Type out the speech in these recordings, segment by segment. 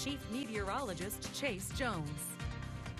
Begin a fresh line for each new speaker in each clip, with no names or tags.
Chief Meteorologist Chase Jones.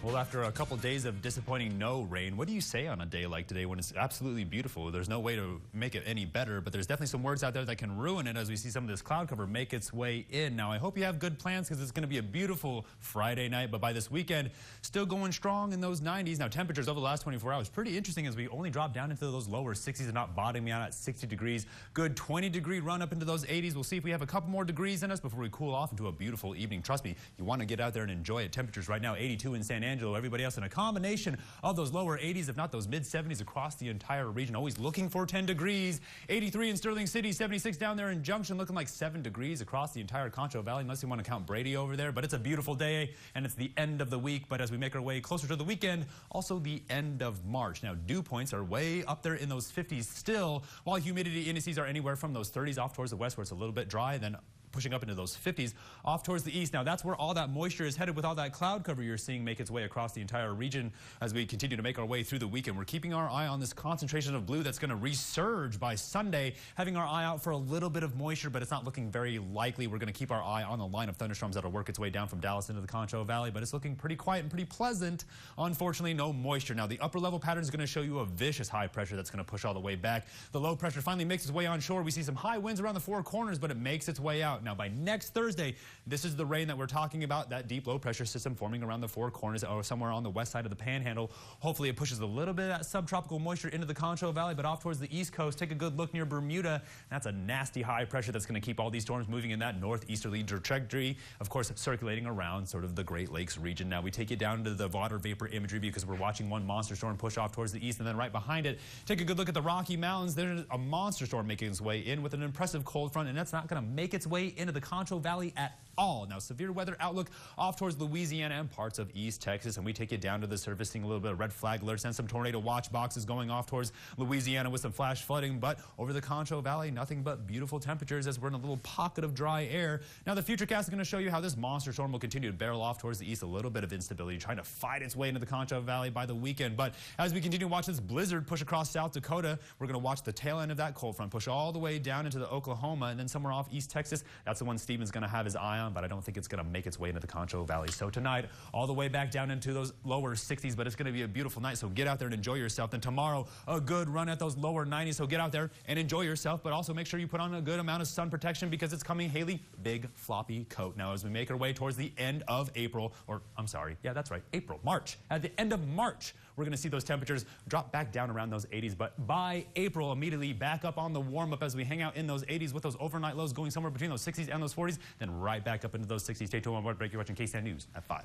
Well, after a couple days of disappointing no rain, what do you say on a day like today when it's absolutely beautiful? There's no way to make it any better, but there's definitely some words out there that can ruin it as we see some of this cloud cover make its way in. Now, I hope you have good plans because it's going to be a beautiful Friday night, but by this weekend, still going strong in those 90s. Now, temperatures over the last 24 hours, pretty interesting as we only drop down into those lower 60s and not bottoming out at 60 degrees. Good 20-degree run up into those 80s. We'll see if we have a couple more degrees in us before we cool off into a beautiful evening. Trust me, you want to get out there and enjoy it. Temperatures right now, 82 in San Angelo, everybody else in a combination of those lower 80s, if not those mid-70s across the entire region. Always looking for 10 degrees. 83 in Sterling City, 76 down there in Junction, looking like 7 degrees across the entire Concho Valley, unless you want to count Brady over there. But it's a beautiful day, and it's the end of the week. But as we make our way closer to the weekend, also the end of March. Now, dew points are way up there in those 50s still, while humidity indices are anywhere from those 30s off towards the west where it's a little bit dry, then pushing up into those 50s off towards the east. Now that's where all that moisture is headed with all that cloud cover you're seeing make its way across the entire region as we continue to make our way through the weekend. We're keeping our eye on this concentration of blue that's going to resurge by Sunday, having our eye out for a little bit of moisture, but it's not looking very likely. We're going to keep our eye on the line of thunderstorms that'll work its way down from Dallas into the Concho Valley, but it's looking pretty quiet and pretty pleasant. Unfortunately, no moisture. Now the upper level pattern is going to show you a vicious high pressure that's going to push all the way back. The low pressure finally makes its way onshore. We see some high winds around the four corners, but it makes its way out. Now by next Thursday, this is the rain that we're talking about, that deep low pressure system forming around the four corners or somewhere on the west side of the panhandle. Hopefully it pushes a little bit of that subtropical moisture into the Concho Valley, but off towards the east coast, take a good look near Bermuda. That's a nasty high pressure that's going to keep all these storms moving in that northeasterly trajectory, of course circulating around sort of the Great Lakes region. Now we take you down to the water vapor imagery because we're watching one monster storm push off towards the east, and then right behind it, take a good look at the Rocky Mountains. There's a monster storm making its way in with an impressive cold front, and that's not going to make its way into the Concho Valley at all. Now, severe weather outlook off towards Louisiana and parts of East Texas, and we take you down to the surface, seeing a little bit of red flag alerts and some tornado watch boxes going off towards Louisiana with some flash flooding, but over the Concho Valley, nothing but beautiful temperatures as we're in a little pocket of dry air. Now, the Futurecast is going to show you how this monster storm will continue to barrel off towards the east, a little bit of instability, trying to fight its way into the Concho Valley by the weekend. But as we continue to watch this blizzard push across South Dakota, we're going to watch the tail end of that cold front push all the way down into the Oklahoma, and then somewhere off East Texas. That's the one Steven's going to have his eye on, but I don't think it's going to make its way into the Concho Valley. So tonight, all the way back down into those lower 60s, but it's going to be a beautiful night, so get out there and enjoy yourself. Then tomorrow, a good run at those lower 90s, so get out there and enjoy yourself, but also make sure you put on a good amount of sun protection because it's coming, Haley, big floppy coat. Now, as we make our way towards the end of April, or I'm sorry, yeah, that's right, March. At the end of March, we're going to see those temperatures drop back down around those 80s, but by April, immediately back up on the warm-up as we hang out in those 80s with those overnight lows going somewhere between those 60s and those 40s, then right back up into those 60s. Stay tuned on board break. You're watching KSAN News at 5.